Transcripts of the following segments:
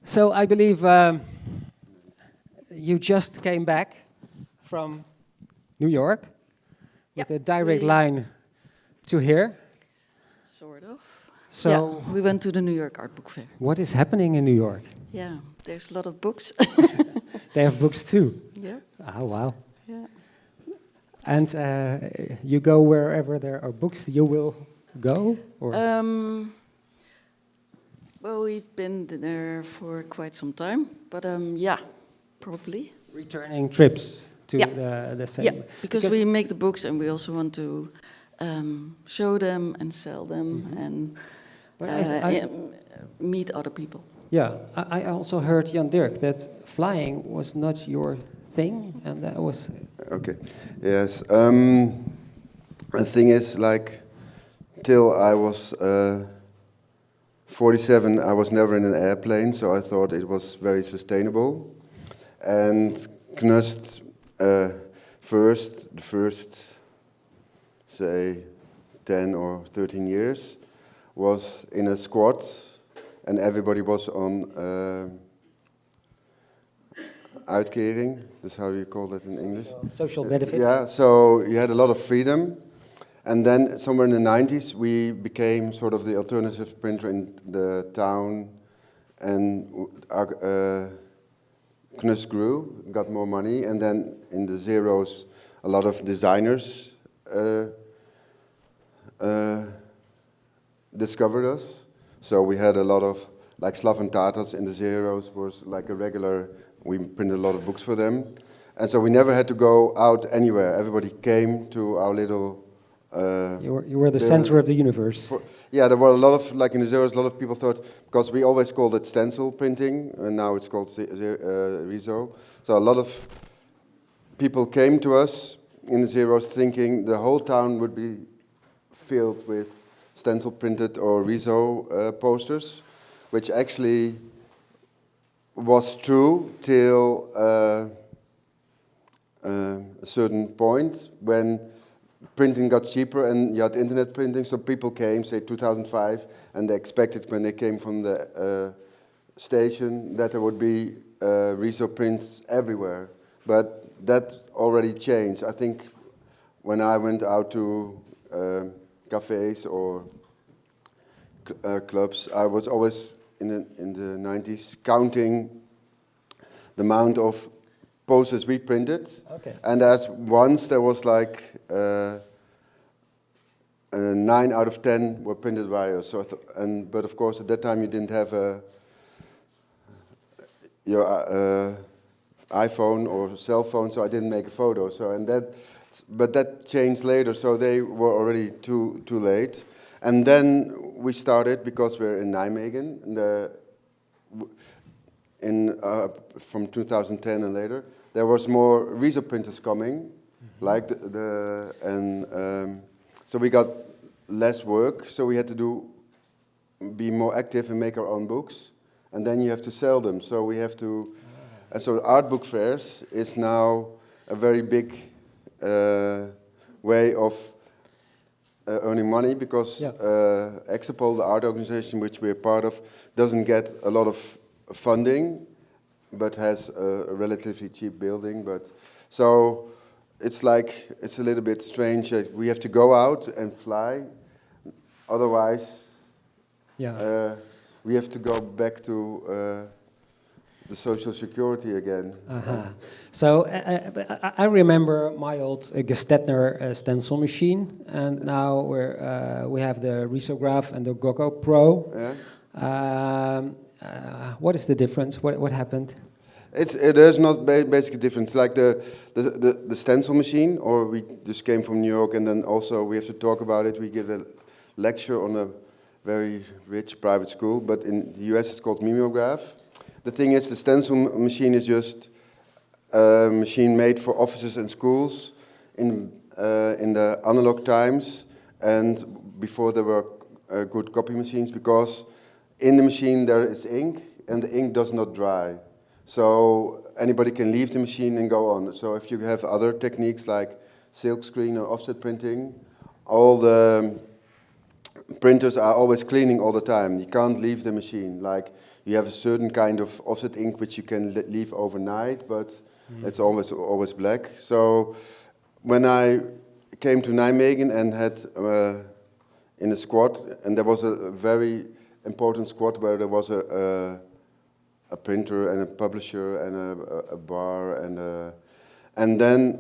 So I believe you just came back from New York with a direct line to here. Sort of. So yeah, we went to the New York Art Book Fair. what is happening in New York? Yeah, there's a lot of books. They have books too. Yeah. Oh, wow. Yeah. And you go wherever there are books, you will go? Or? Well, we've been there for quite some time, but yeah, probably. Returning trips to the same. Yeah, because we make the books and we also want to show them and sell them and meet other people. Yeah, I also heard Jan-Dirk that flying was not your thing, and that was... Okay, yes. The thing is, like, till I was 47, I was never in an airplane, so I thought it was very sustainable. And Knust, the first, say, 10 or 13 years, was in a squad, and everybody was on uitkering. That's how do you call that in English? Social benefits. Yeah, so you had a lot of freedom. And then somewhere in the 90s, we became sort of the alternative printer in the town, and Knust grew, got more money, and then in the zeros, a lot of designers discovered us. So we had a lot of, like Slav and Tatars in the zeros was like a regular, we printed a lot of books for them. And so we never had to go out anywhere. Everybody came to our little... you were the center of the universe. Yeah, there were a lot of, like in the zeros, a lot of people thought, because we always called it stencil printing, and now it's called Riso. So a lot of people came to us in the zeros thinking the whole town would be filled with stencil printed or Riso posters, which actually was true till a certain point when printing got cheaper and you had internet printing, so people came, say 2005, and they expected when they came from the station that there would be Riso prints everywhere. But that already changed. I think when I went out to cafes or clubs, I was always in the 90s counting the amount of posters we printed. Okay. And once there was like 9 out of 10 were printed by us. So but of course at that time you didn't have your iPhone or cell phone, so I didn't make a photo. But that changed later, so they were already too late. And then we started, because we're in Nijmegen, from 2010 and later, there was more Riso printers coming, like so we got less work, so we had to be more active and make our own books, and then you have to sell them. So we have to, and so art book fairs is now a very big way of earning money, because Extrapool, the art organization which we're part of, doesn't get a lot of funding, but has a relatively cheap building. But so it's like, it's a little bit strange that we have to go out and fly, otherwise we have to go back to the social security again. So I remember my old Gestetner stencil machine, and now we have the Risograph and the Gogo Pro. Yeah. What is the difference? What happened? There's not basic difference. Like the stencil machine, or we just came from New York, and then also we have to talk about it. We give a lecture on a very rich private school, but in the US it's called mimeograph. The thing is, the stencil machine is just a machine made for offices and schools in the analog times, and before there were good copy machines, because in the machine there is ink, and the ink does not dry. So anybody can leave the machine and go on. So if you have other techniques like silk screen or offset printing, all the printers are always cleaning all the time. You can't leave the machine. Like you have a certain kind of offset ink which you can leave overnight, but it's always black. So when I came to Nijmegen and had in a squad, and there was a very important squad where there was a printer and a publisher and a bar and then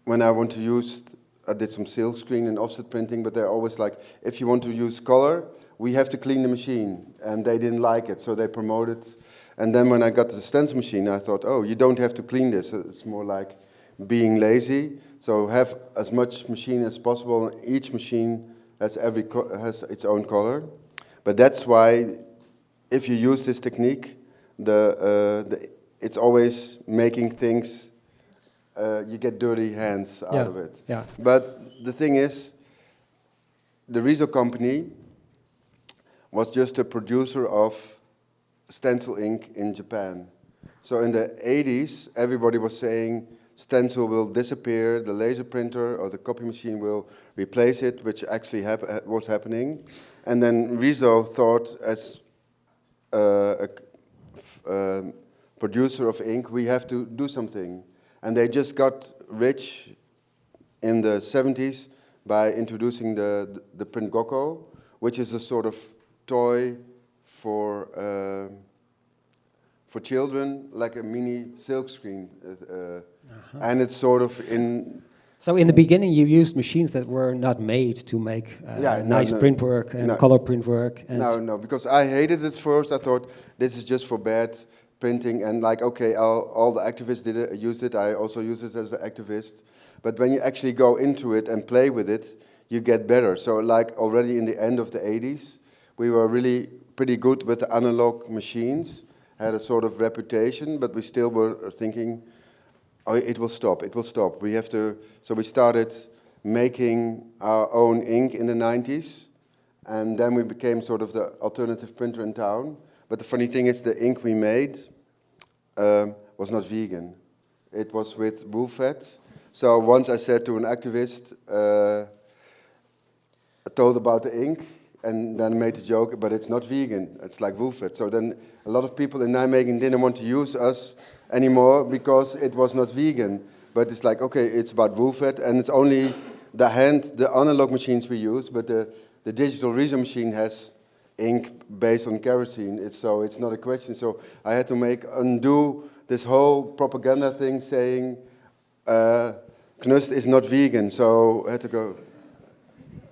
when I want to use, I did some silk screen and offset printing, but they're always like, if you want to use color, we have to clean the machine, and they didn't like it, so they promoted. And then when I got the stencil machine, I thought, oh, you don't have to clean this. It's more like being lazy. So have as much machine as possible. Each machine has has its own color. But that's why, if you use this technique, it's always making things. You get dirty hands out of it. Yeah. But the thing is, the Riso company was just a producer of stencil ink in Japan. So in the 80s, everybody was saying stencil will disappear, the laser printer or the copy machine will replace it, which actually was happening. And then Riso thought, as a producer of ink, we have to do something. And they just got rich in the 70s by introducing the print Gokko, which is a sort of toy for children, like a mini silk screen. And it's sort of in... So in the beginning you used machines that were not made to make nice print work and color print work. And No, because I hated it first. I thought this is just for bad printing, and like, okay, all the activists use it. I also use it as an activist. But when you actually go into it and play with it, you get better. So like already in the end of the 80s, we were really pretty good with the analog machines, had a sort of reputation, but we still were thinking, oh, it will stop. We have to, so we started making our own ink in the 90s, and then we became sort of the alternative printer in town. But the funny thing is, the ink we made was not vegan. It was with wool fat. So once I said to an activist, I told about the ink, and then made a joke, but it's not vegan. It's like wool fat. So then a lot of people in Nijmegen didn't want to use us anymore because it was not vegan. But it's like, okay, it's about wool fat, and it's only the analog machines we use, but the digital Riso machine has ink based on kerosene. So it's not a question. So I had to undo this whole propaganda thing saying Knust is not vegan. So I had to go.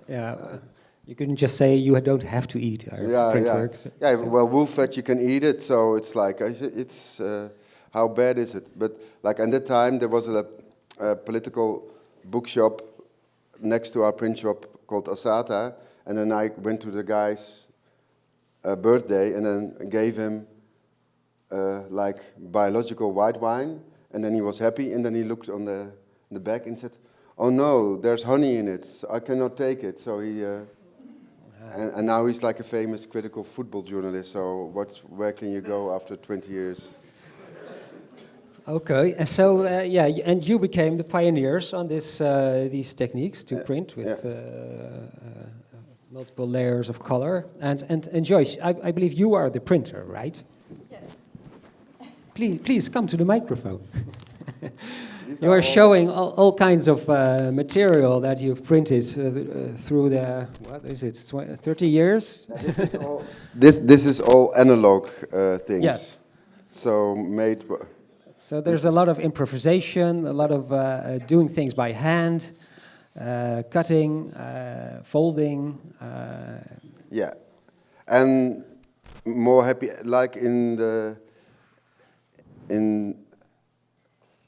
Yeah, you couldn't just say you don't have to eat print work. So. Well, wool fat, you can eat it. So it's like, how bad is it? But like at that time, there was a political bookshop next to our print shop called Asata, and then I went to the guy's birthday and then gave him like biological white wine, and then he was happy, and then he looked on the back and said, oh no, there's honey in it, so I cannot take it. So he, and now he's like a famous critical football journalist, so where can you go after 20 years? Okay, and so and you became the pioneers on these techniques to print with multiple layers of color. And Joyce, I believe you are the printer, right? Yes. Please come to the microphone. You are showing all kinds of material that you've printed through the 30 years? This is all analog things. Yes. So made. So there's a lot of improvisation, a lot of doing things by hand, cutting, folding. Yeah, and more happy, like in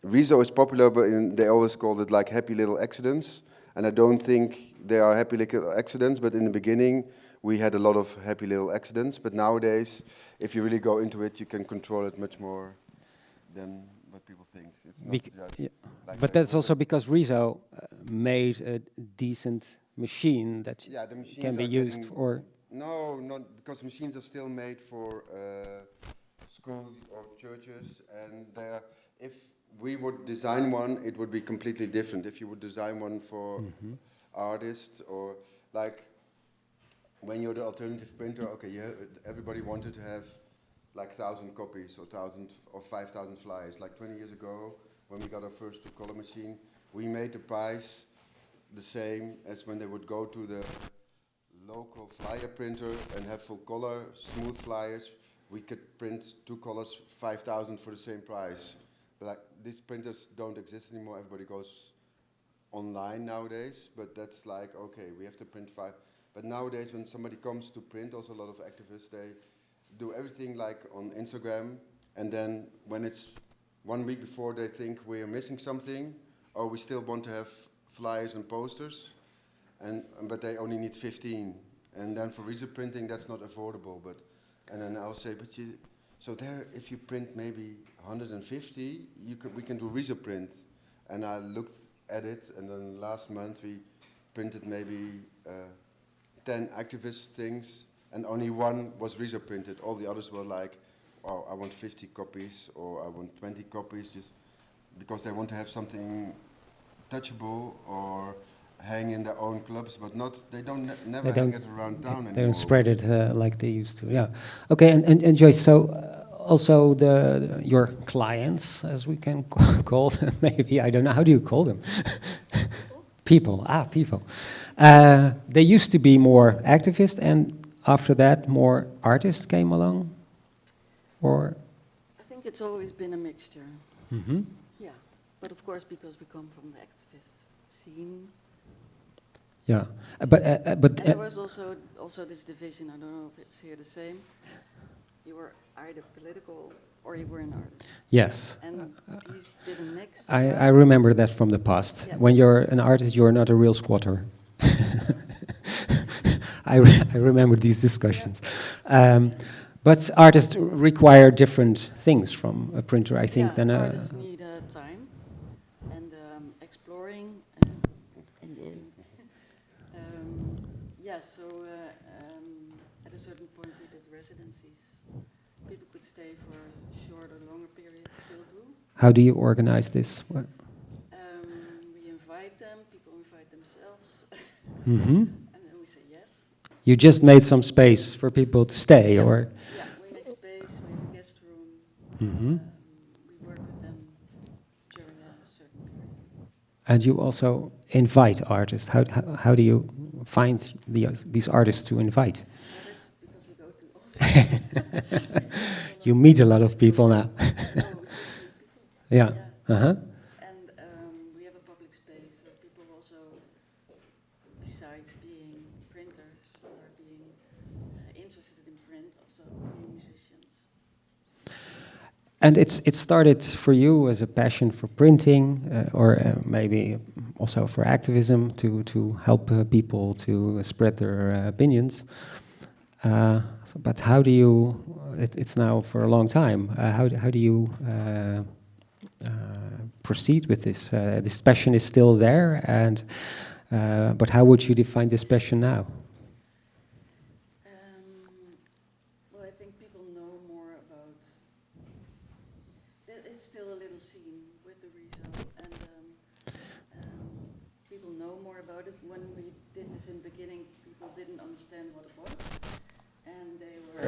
Riso is popular, but they always called it like happy little accidents. And I don't think they are happy little accidents, but in the beginning we had a lot of happy little accidents. But nowadays, if you really go into it, you can control it much more than what people think. It's not but that's also because Riso made a decent machine that can be used for... No, not because machines are still made for schools or churches, and if we would design one, it would be completely different. If you would design one for artists, or like when you're the alternative printer, okay, everybody wanted to have like 1,000 copies or 1,000 or 5,000 flyers. Like 20 years ago, when we got our first two-color machine, we made the price the same as when they would go to the local flyer printer and have full color, smooth flyers. We could print two colors, 5,000 for the same price. But like, these printers don't exist anymore. Everybody goes online nowadays, but that's like, okay, we have to print 5. But nowadays, when somebody comes to print, also a lot of activists, they do everything like on Instagram, and then when it's 1 week before, they think we're missing something, or we still want to have flyers and posters, but they only need 15. And then for reader printing, that's not affordable. And then I'll say, so there, if you print maybe 150, we can do reader print. And I looked at it, and then last month we printed maybe 10 activist things, and only one was reader printed. All the others were like, oh, I want 50 copies, or I want 20 copies, just because they want to have something touchable or hang in their own clubs, but not, never hang it around town anymore. They don't spread it like they used to, yeah. Okay, and Joyce, so also your clients, as we can call them, maybe, I don't know, how do you call them? People, people. They used to be more activists, and after that more artists came along, or? I think it's always been a mixture. Mm-hmm. Yeah, but of course because we come from the activist scene. Yeah, but and there was also this division. I don't know if it's here the same. You were either political or you were an artist. Yes. And these didn't mix. I remember that from the past. Yeah. When you're an artist, you're not a real squatter. I remember these discussions. Yeah. But artists require different things from a printer, I think, than a... artists need time and exploring. So at a certain point we did residencies. People could stay for short or longer periods, still do. How do you organize this? We invite them, people invite themselves. Mm-hmm. And then we say yes. You just made some space for people to stay, or? Yeah, we make space, we have a guest room. Mm-hmm. We work with them during a certain period. And you also invite artists. How do you find these artists to invite? That's because we go to all the You meet a lot of people now. Yeah. Uh-huh. And we have a public space, so people also, besides being printers or being interested in print, also being musicians. And it started for you as a passion for printing, or maybe also for activism, to help people to spread their opinions. But how do you? It's now for a long time. How do you proceed with this? This passion is still there, and but how would you define this passion now? Well, I think people know more about. There is still a little scene with the resale, and people know more about it. When we did this in the beginning, people didn't understand what it was, and they were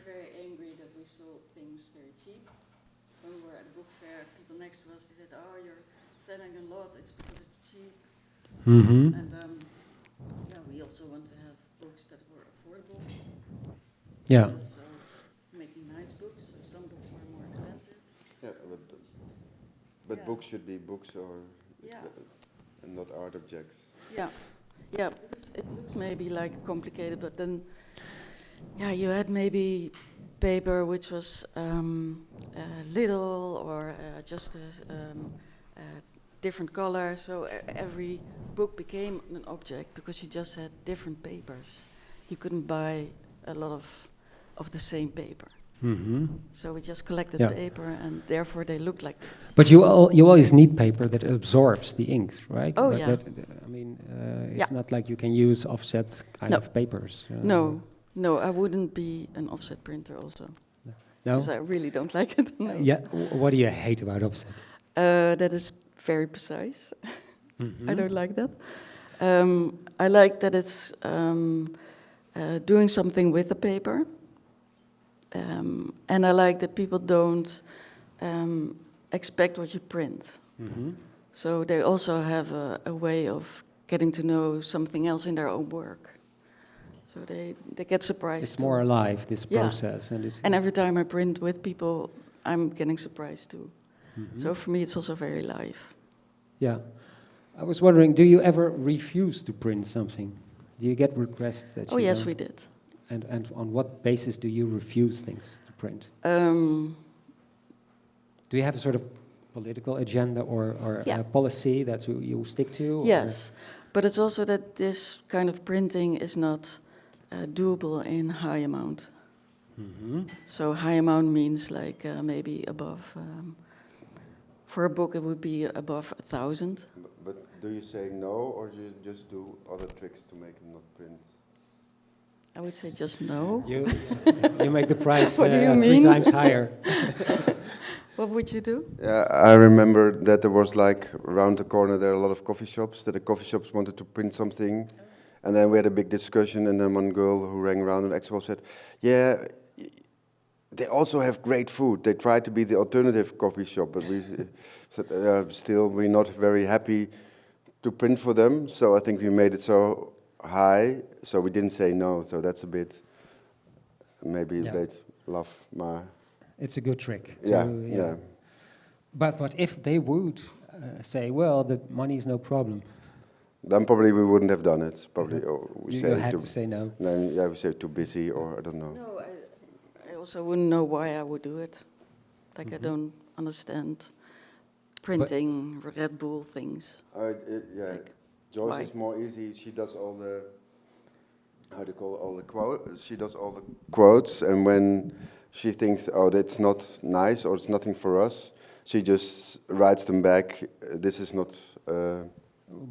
very angry that we sold things very cheap. When we were at a book fair, people next to us, they said, "Oh, you're selling a lot. It's because it's cheap." Mm-hmm. And we also want to have books that were affordable. Yeah. Also making nice books, so some books were more expensive. Yeah, but books should be books and not art objects. Yeah. It looks maybe like complicated, but then, you had maybe paper which was little or just a different color. So every book became an object because you just had different papers. You couldn't buy a lot of the same paper. Mm-hmm. So we just collected paper, and therefore they look like this. But you always need paper that absorbs the ink, right? Oh, but yeah. It's not like you can use offset kind of papers. No, I wouldn't be an offset printer also. No? Because I really don't like it. No. What do you hate about offset? That is very precise. Mm-hmm. I don't like that. I like that it's doing something with the paper. And I like that people don't expect what you print. Mm-hmm. So they also have a way of getting to know something else in their own work. So they get surprised. It's too. more alive, this Yeah. process. And every time I print with people, I'm getting surprised too. Mhm. So for me, it's also very live. Yeah. I was wondering, do you ever refuse to print something? Do you get requests that Oh, you yes, don't- we did. And on what basis do you refuse things to print? Do you have a sort of political agenda or Yeah. a policy that you stick to? or- Yes, but it's also that this kind of printing is not doable in high amount. Mhm. So high amount means like maybe above, for a book it would be above 1,000. But do you say no, or do you just do other tricks to make it not print? I would say just no. You make the price What do you 3 mean? times higher. What would you do? Yeah, I remember that there was like around the corner there are a lot of coffee shops, that the coffee shops wanted to print something, and then we had a big discussion, and then one girl who rang around and Extrapool said, yeah, they also have great food. They try to be the alternative coffee shop, but we said still we're not very happy to print for them, so I think we made it so high, so we didn't say no, so that's a bit, maybe a bit love, maar... It's a good trick. Yeah. But if they would say, well, the money is no problem, Then probably we wouldn't have done it. Probably we you say had too, to say no. then we say too busy, or I don't know. No, I also wouldn't know why I would do it. Like I don't understand printing Red Bull things. Yeah, Like, Joyce why? is more easy. She does all the, how do you call it, all the quotes. She does all the quotes, and when she thinks, oh, that's not nice or it's nothing for us, she just writes them back. This is not.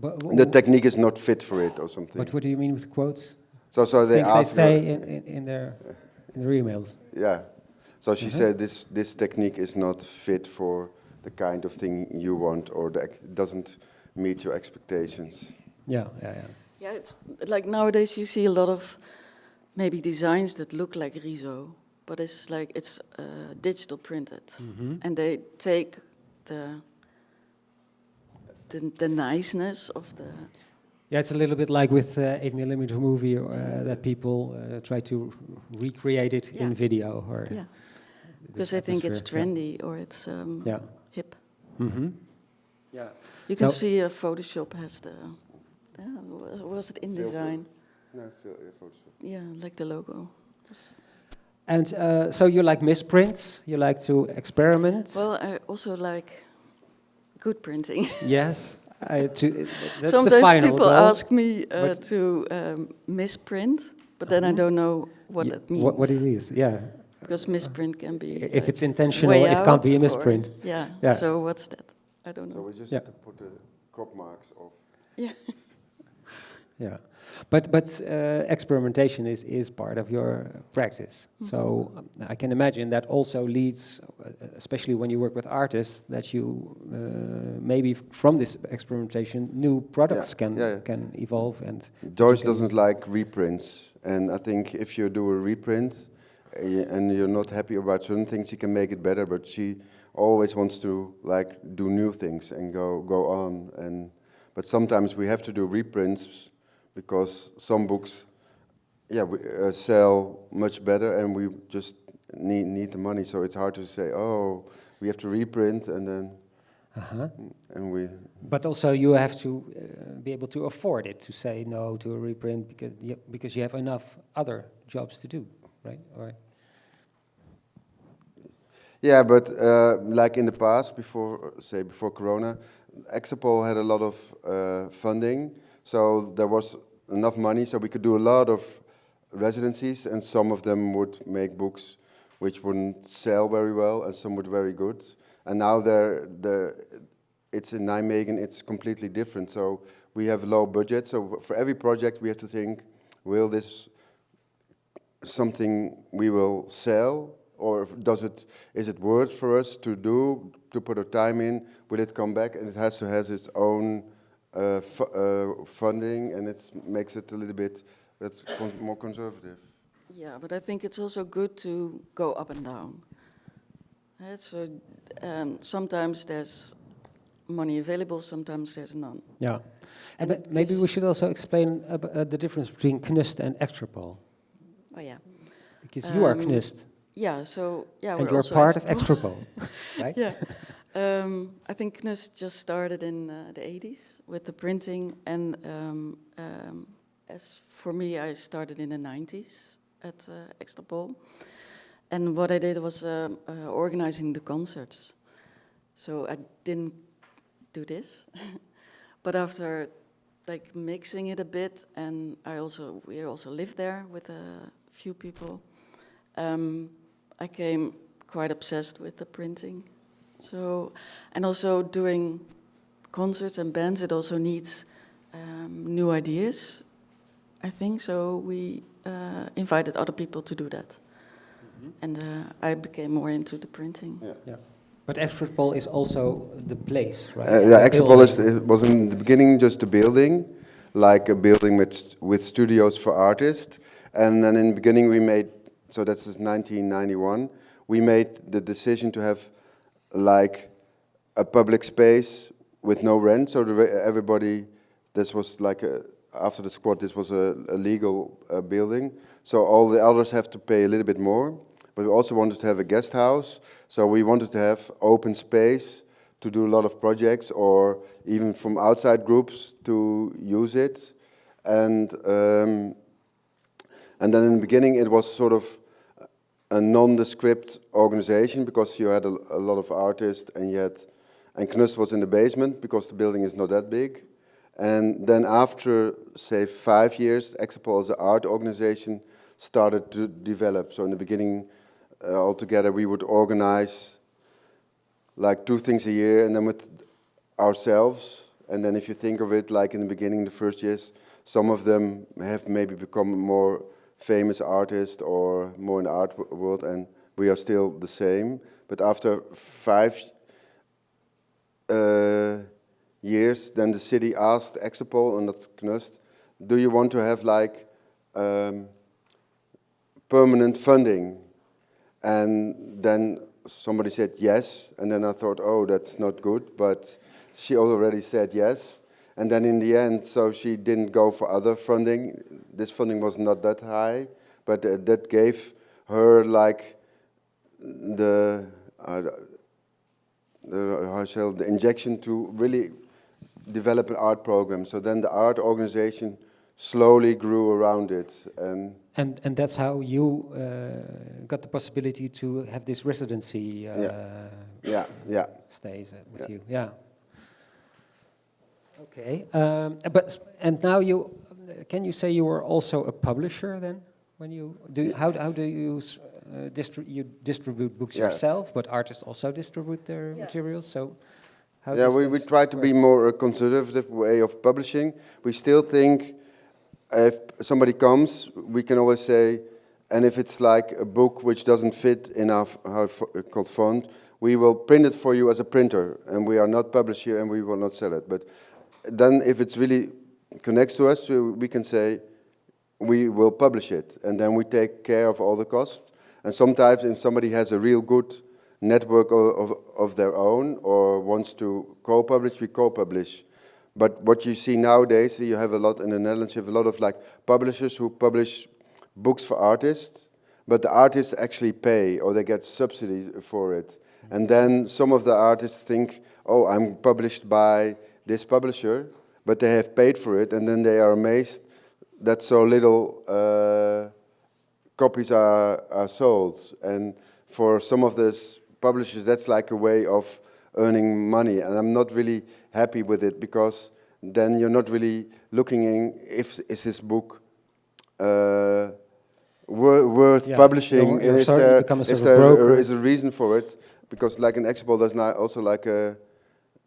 But, The technique is not fit for it, or something. but what do you mean with quotes? So they Things ask they say her, in their emails. yeah. So she said this technique is not fit for the kind of thing you want, or doesn't meet your expectations. Yeah. Yeah, it's like nowadays you see a lot of maybe designs that look like Riso, but it's like it's digital printed, and they take the niceness of the. Yeah, it's a little bit like with 8mm movie that people try to recreate it in video. Or Yeah, this because I think it's atmosphere, trendy or it's Yeah. hip. Mm-hmm. Yeah. You can So- see Photoshop has the. Was it InDesign? No, Photoshop. Yeah, like the logo. And so you like misprints? You like to experiment? Well, I also like good printing. Yes. That's the Sometimes final people goal. ask me What- to misprint, but then I don't know what Yeah, that means. What it is? Yeah. Because misprint can be. If it's intentional, way it can't be a out or- misprint. Yeah. Yeah. So what's that? I don't So know. we just Yeah. have to put the crop marks of. Yeah. Yeah, but experimentation is part of your practice. So I can imagine that also leads, especially when you work with artists, that you maybe from this experimentation new products can evolve. And Joyce doesn't like reprints, and I think if you do a reprint and you're not happy about certain things, you can make it better. But she always wants to like do new things and go on. But sometimes we have to do reprints because some books, sell much better, and we just need the money. So it's hard to say, oh, we have to reprint, and then and we. But also you have to be able to afford it, to say no to a reprint because you have enough other jobs to do, right? Or Yeah, but like in the past, before Corona, Extrapool had a lot of funding, so there was enough money, so we could do a lot of residencies, and some of them would make books which wouldn't sell very well, and some would very good. And now it's in Nijmegen, it's completely different. So we have low budget. So for every project, we have to think: will this something we will sell? Or is it worth for us to do, to put our time in? Will it come back? And it has to have its own funding, and it makes it a little bit more conservative. Yeah, but I think it's also good to go up and down. So sometimes there's money available, sometimes there's none. Yeah. And And maybe we should also explain the difference between Knust and Extrapool. Oh yeah. Because you are Knust. Yeah, so yeah, And we're you're also part of Extrapool. Extrapool, right? Yeah. I think Knust just started in the 80s with the printing, and as for me, I started in the 90s at Extrapool. And what I did was organizing the concerts. So I didn't do this, but after like mixing it a bit, and we also lived there with a few people. I came quite obsessed with the printing. So, and also doing concerts and bands, it also needs new ideas, I think. So we invited other people to do that. Mm-hmm. And I became more into the printing. Yeah. Yeah. But Extrapool is also the place, right? Yeah, Extrapool was in the beginning just a building, like a building with studios for artists. And then in the beginning we made, so that's 1991, we made the decision to have like a public space with no rent. So everybody, this was like, after the squad, this was a legal building. So all the others have to pay a little bit more. But we also wanted to have a guest house. So we wanted to have open space to do a lot of projects, or even from outside groups to use it. And then in the beginning it was sort of a nondescript organization, because you had a lot of artists, and Knust was in the basement because the building is not that big. And then after, say, 5 years, Extrapool as an art organization started to develop. So in the beginning, altogether, we would organize like 2 things a year, and then with ourselves. And then if you think of it, like in the beginning, the first years, some of them have maybe become more famous artists or more in the art world, and we are still the same. But after 5 years, then the city asked Extrapool and not Knust, do you want to have like permanent funding? And then somebody said yes, and then I thought, oh, that's not good, but she already said yes. And then in the end, so she didn't go for other funding. This funding was not that high, but that gave her like the injection to really develop an art program. So then the art organization slowly grew around it. And that's how you got the possibility to have this residency stays with you. Yeah. Okay. And now can you say you were also a publisher then? When you do, how do you distribute books yourself, but artists also distribute their materials? So we try to be more a conservative way of publishing. We still think if somebody comes, we can always say, and if it's like a book which doesn't fit in our called font, we will print it for you as a printer, and we are not published here, and we will not sell it. But then if it's really connects to us, we can say we will publish it, and then we take care of all the costs. And sometimes if somebody has a real good network of their own or wants to co-publish, we co-publish. But what you see nowadays, you have a lot in the Netherlands, you have a lot of like publishers who publish books for artists, but the artists actually pay or they get subsidies for it. And then some of the artists think, oh, I'm published by this publisher, but they have paid for it, and then they are amazed that so little copies are sold. And for some of these publishers, that's like a way of earning money, and I'm not really happy with it, because then you're not really looking in is this book worth publishing, and is there a reason for it? Because like in Extrapool, there's now also like a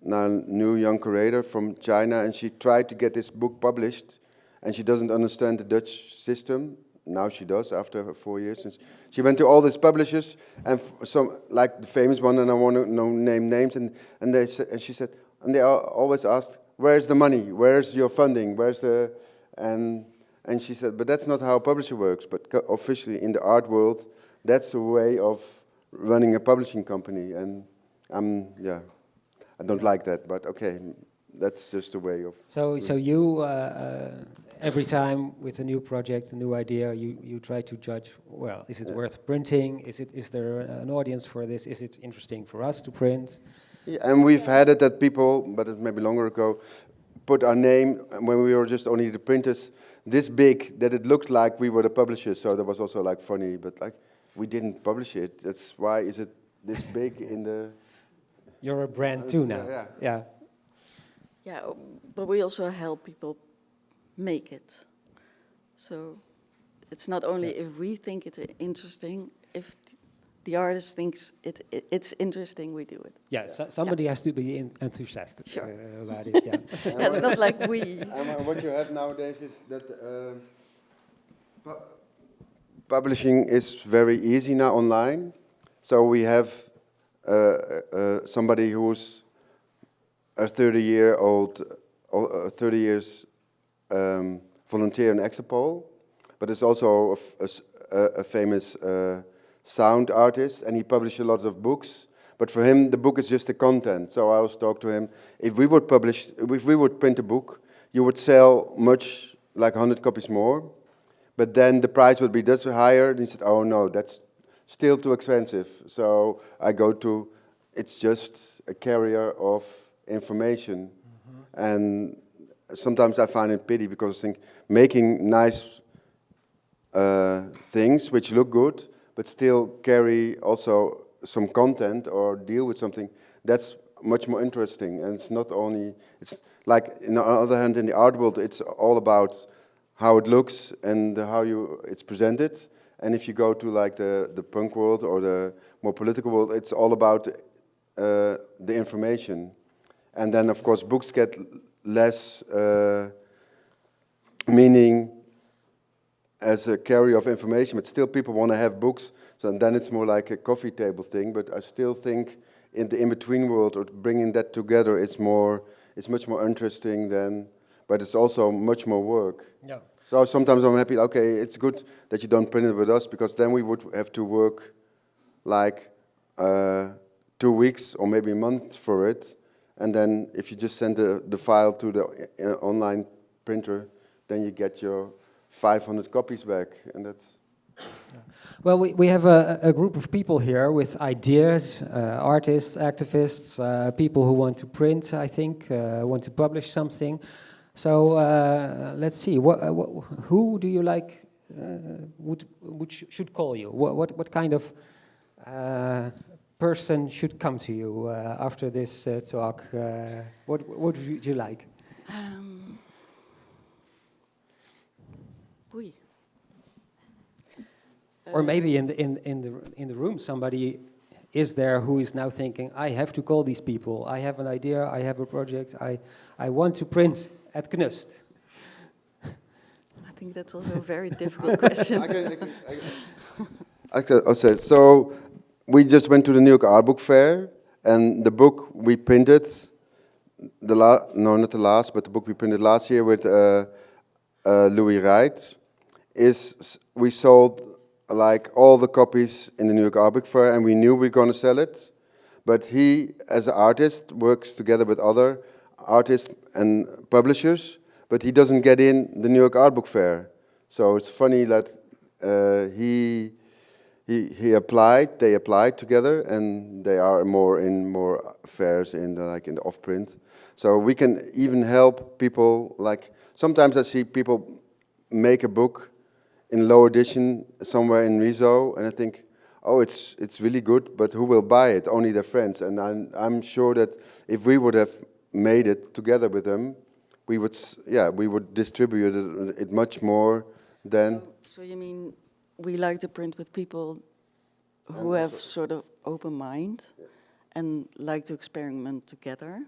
new young curator from China, and she tried to get this book published, and she doesn't understand the Dutch system. Now she does, after 4 years. And she went to all these publishers, and some, like the famous one, and I want to name names, and she said, and they always asked, where's the money? Where's your funding? And And she said, but that's not how a publisher works. But officially in the art world, that's a way of running a publishing company. And I don't like that, but okay, that's just a way of... So you, every time with a new project, a new idea, you try to judge, well, is it worth printing? Is there an audience for this? Is it interesting for us to print? Yeah, and we've had it that people, but it maybe longer ago, put our name, when we were just only the printers, this big, that it looked like we were the publishers, so that was also like funny, but like, we didn't publish it. That's why is it this big in the... You're a brand too now. Yeah. Yeah, but we also help people make it. So it's not only if we think it's interesting, if the artist thinks it's interesting, we do it. Yeah, so somebody has to be enthusiastic about it. Yeah. Yeah, it's not like we. What you have nowadays is that publishing is very easy now online. So we have somebody who's a 30 years volunteer in Extrapool, but is also a famous sound artist, and he published a lot of books. But for him, the book is just the content. So I always talk to him, if we would print a book, you would sell much, like 100 copies more, but then the price would be much higher. And he said, oh no, that's still too expensive. So I go to, it's just a carrier of information. Mm-hmm. And sometimes I find it pity because I think making nice things which look good, but still carry also some content or deal with something, that's much more interesting. And it's not only, it's like, on the other hand, in the art world, it's all about how it looks and how it's presented. And if you go to like the punk world or the more political world, it's all about the information. And then, of course, books get less meaning as a carrier of information, but still people want to have books. So then it's more like a coffee table thing. But I still think in the in-between world, or bringing that together, it's much more interesting than. But it's also much more work. Yeah. So sometimes I'm happy. Okay, it's good that you don't print it with us, because then we would have to work like 2 weeks or maybe a month for it. And then if you just send the file to the online printer, then you get your 500 copies back, and that's... Well, we have a group of people here with ideas, artists, activists, people who want to print, I think, want to publish something. So let's see, who do you like, should call you? What kind of person should come to you after this talk? What would you like? Or maybe in the room somebody is there who is now thinking, I have to call these people. I have an idea. I have a project. I want to print at Knust. I think that's also a very difficult question. I'll say, so we just went to the New York Art Book Fair, and the book we printed, not the last, but the book we printed last year with Louis Wright, we sold like all the copies in the New York Art Book Fair, and we knew we were going to sell it. But he, as an artist, works together with other artists and publishers, but he doesn't get in the New York Art Book Fair. So it's funny that he applied, they applied together, and they are in more fairs in the off-print. So we can even help people. Like sometimes I see people make a book in low edition somewhere in Riso, and I think, oh, it's really good, but who will buy it? Only their friends. And I'm sure that if we would have made it together with them, we would distribute it much more than. So you mean we like to print with people who have sort of open mind and like to experiment together,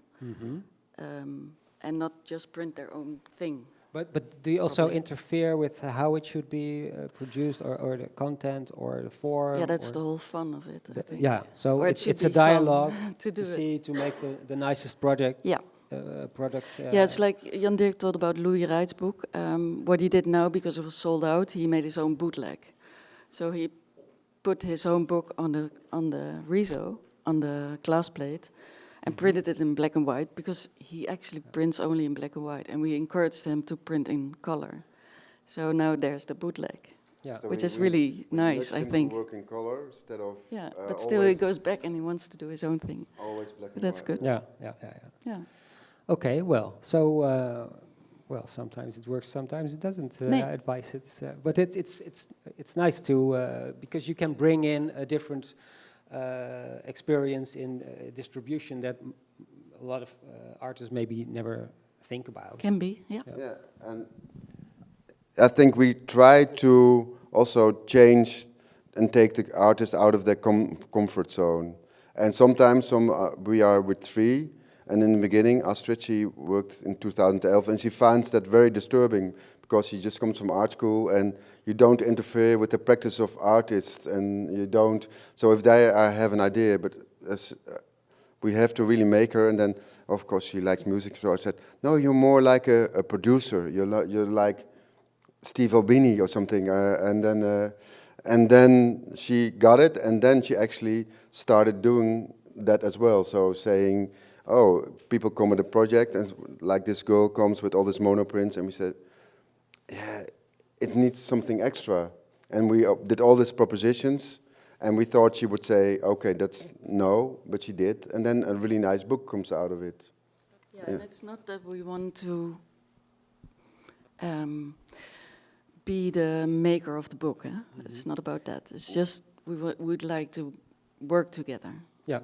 and not just print their own thing. But do you also interfere with how it should be produced, or the content, or the form? Yeah, that's the whole fun of it, I think. Yeah, so it's a dialogue to make the nicest project product. Yeah, it's like Jan-Dirk told about Louis Wright's book. What he did now, because it was sold out, he made his own bootleg. So he put his own book on the Rezo, on the glass plate, and printed it in black and white, because he actually prints only in black and white, and we encouraged him to print in color. So now there's the bootleg. Yeah. So Which is really nice, I think. To work in color instead of but still he goes back and he wants to do his own thing. always black and That's white. good. Yeah. Okay, well, so sometimes it works, sometimes it doesn't. Advice it's, but it's nice to because you can bring in a different experience in distribution that a lot of artists maybe never think about. Can be, yeah. Yeah, and I think we try to also change and take the artist out of their comfort zone. And sometimes we are with 3, and in the beginning, Astrid, she worked in 2011, and she finds that very disturbing, because she just comes from art school, and you don't interfere with the practice of artists, and you don't. So if they have an idea, but we have to really make her, and then, of course, she likes music, so I said, no, you're more like a producer. You're like Steve Albini or something, and then she got it, and then she actually started doing that as well. So saying, oh, people come with a project, and like this girl comes with all these monoprints, and we said, yeah, it needs something extra. And we did all these propositions, and we thought she would say, okay, that's no, but she did, and then a really nice book comes out of it. Yeah, and it's not that we want to be the maker of the book. It's not about that. It's just we would like to work together. Yeah.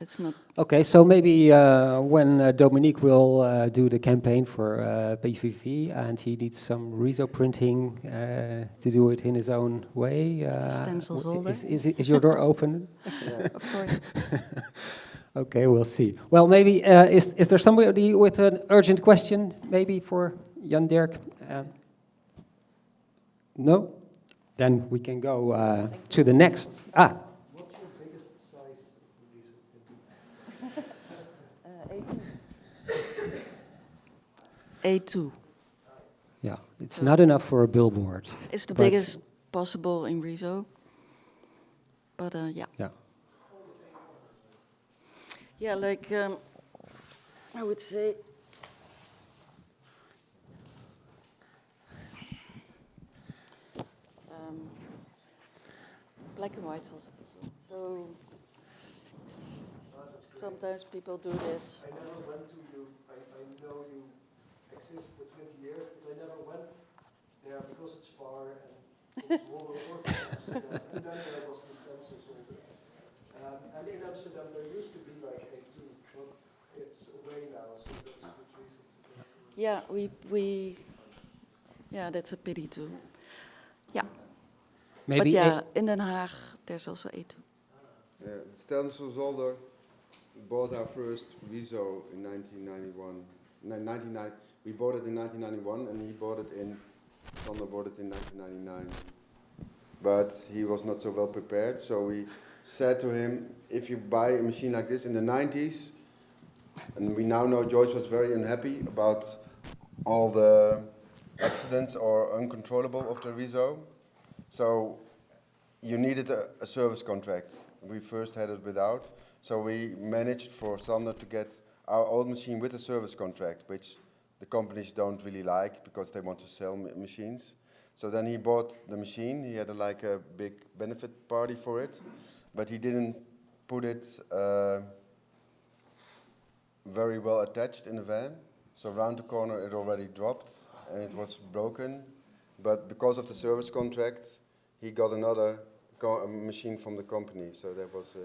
It's not. Okay, so maybe when Domenique will do the campaign for PVV, and he needs some Rezo printing to do it in his own way. Stencils holder. Is your door open? Yeah. Of course. Okay, we'll see. Well, maybe is there somebody with an urgent question, maybe for Jan-Dirk? No? Then we can go to the next. What's your biggest size of A2. Yeah, it's not enough for a billboard. It's the biggest possible in Rezo. But yeah. Yeah. Yeah, like I would say. Black and white also. So sometimes people do this. I never went to you. I know you exist for 20 years, but I never went there because it's far and it's smaller orphanages. And then there was this stencils over. And in Amsterdam there used to be like A2, but it's away now, so that's a good reason to go to. Yeah, yeah, that's a pity too. Yeah. Maybe but yeah, in Den Haag there's also A2. Yeah, Stencil Zolder bought our first Rezo in 1991. We bought it in 1991, and he bought it Sander bought it in 1999. But he was not so well prepared, so we said to him, if you buy a machine like this in the 90s, and we now know Joyce was very unhappy about all the accidents or uncontrollable of the Rezo. So you needed a service contract. We first had it without. So we managed for Sander to get our old machine with a service contract, which the companies don't really like because they want to sell machines. So then he bought the machine. He had like a big benefit party for it, but he didn't put it very well attached in the van. So around the corner it already dropped and it was broken. But because of the service contract, he got another machine from the company. So that was.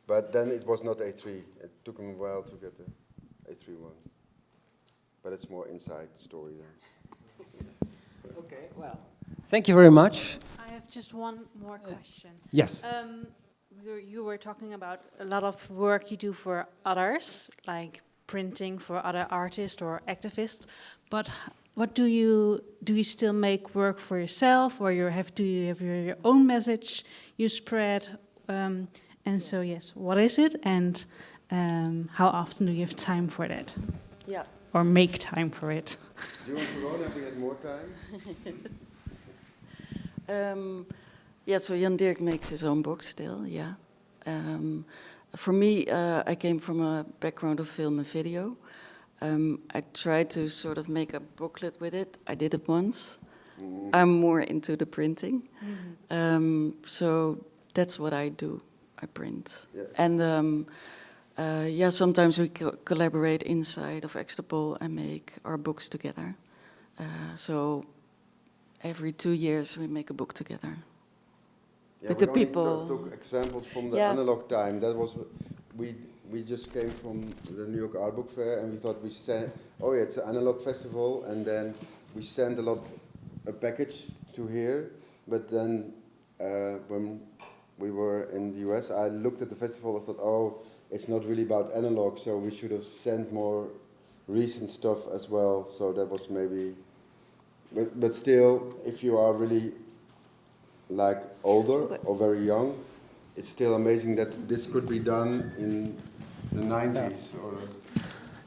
But then it was not A3. It took him a while to get the A3 one. But it's more inside story then. Okay, well, thank you very much. I have just one more question. Yes. You were talking about a lot of work you do for others, like printing for other artists or activists. But what do you still make work for yourself, or do you have your own message you spread? And so yes, what is it? And how often do you have time for that? Yeah. Or make time for it? During Corona, we had more time. Yeah, so Jan-Dirk makes his own books still, yeah. For me, I came from a background of film and video. I tried to sort of make a booklet with it. I did it once. I'm more into the printing. So that's what I do. I print. Yeah. And yeah, sometimes we collaborate inside of Extrapool and make our books together. So every 2 years we make a book together. Yeah, with we the only people. took examples from the Yeah. analog time. That was we just came from the New York Art Book Fair, and we thought we sent. Oh yeah, it's an analog festival, and then we sent a package to here. But then when we were in the US, I looked at the festival and thought, oh, it's not really about analog, so we should have sent more recent stuff as well. So that was maybe. But still, if you are really like older or very young, it's still amazing that this could be done in the 90s. Or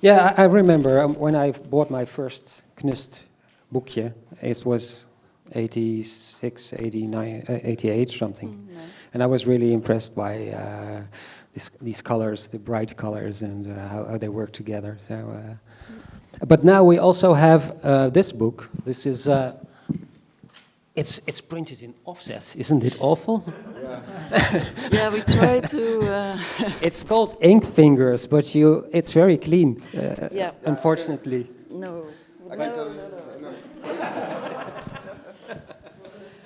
Yeah, I remember when I bought my first Knust boekje. It was 86, 89, 88 something. Nice. And I was really impressed by these colors, the bright colors, and how they work together. So, but now we also have this book. This is it's printed in offset. Isn't it awful? Yeah, we try to. It's called Ink Fingers, but it's very clean. Yeah. Unfortunately. No. I can tell you.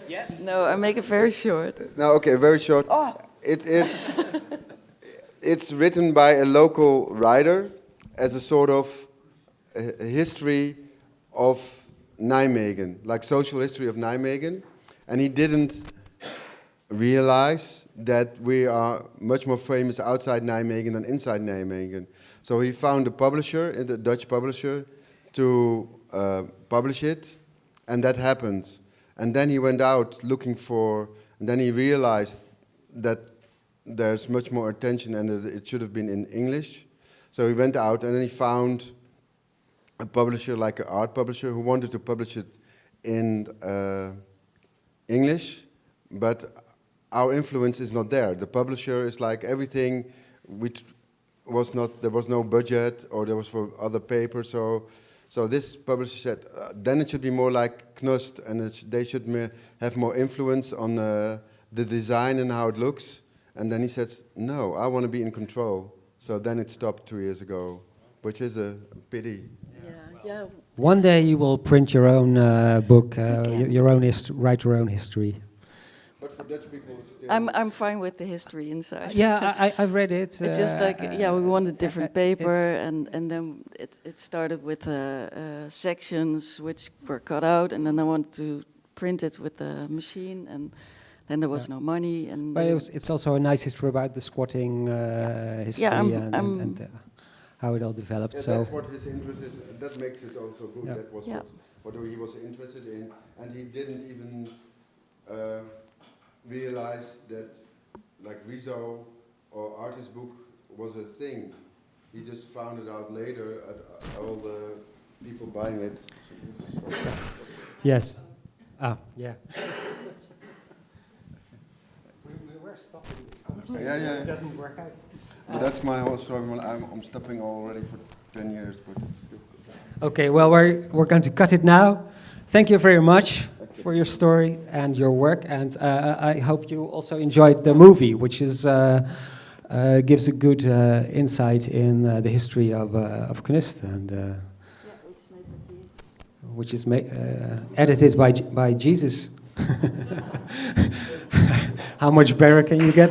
Yes. No, I make it very short. No, okay, very short. Oh. It's written by a local writer as a sort of history of Nijmegen, like social history of Nijmegen, and he didn't realize that we are much more famous outside Nijmegen than inside Nijmegen. So he found a publisher, a Dutch publisher, to publish it, and that happened. And then he went out looking for, and then he realized that there's much more attention and that it should have been in English. So he went out and then he found a publisher, like an art publisher, who wanted to publish it in English, but our influence is not there. The publisher is like everything which was not, there was no budget or there was for other papers, so this publisher said, then it should be more like Knust, and they should have more influence on the design and how it looks. And then he said, no, I want to be in control. So then it stopped 2 years ago, which is a pity. Yeah. One day you will print your own book, your own write your own history. But for Dutch people, it's still... I'm fine with the history inside. Yeah, I read it. It's just like, yeah, we wanted different paper, and then it started with sections which were cut out, and then I wanted to print it with the machine, and then there was no money. And but it's also a nice history about the squatting history and how it all developed. Yeah, so that's what his interest is. That makes it also good. Yeah. That was what he was interested in, and he didn't even realize that, like Rizzo or artist book was a thing. He just found it out later at all the people buying it. yes, yeah. We were stopping this conversation. Yeah. It doesn't work out. But that's my whole story. Well, I'm stopping already for 10 years, but it's still. Okay, well, we're going to cut it now. Thank you very much for your story and your work, and I hope you also enjoyed the movie, which is gives a good insight in the history of Knust, and which is edited by Jesus. How much better can you get?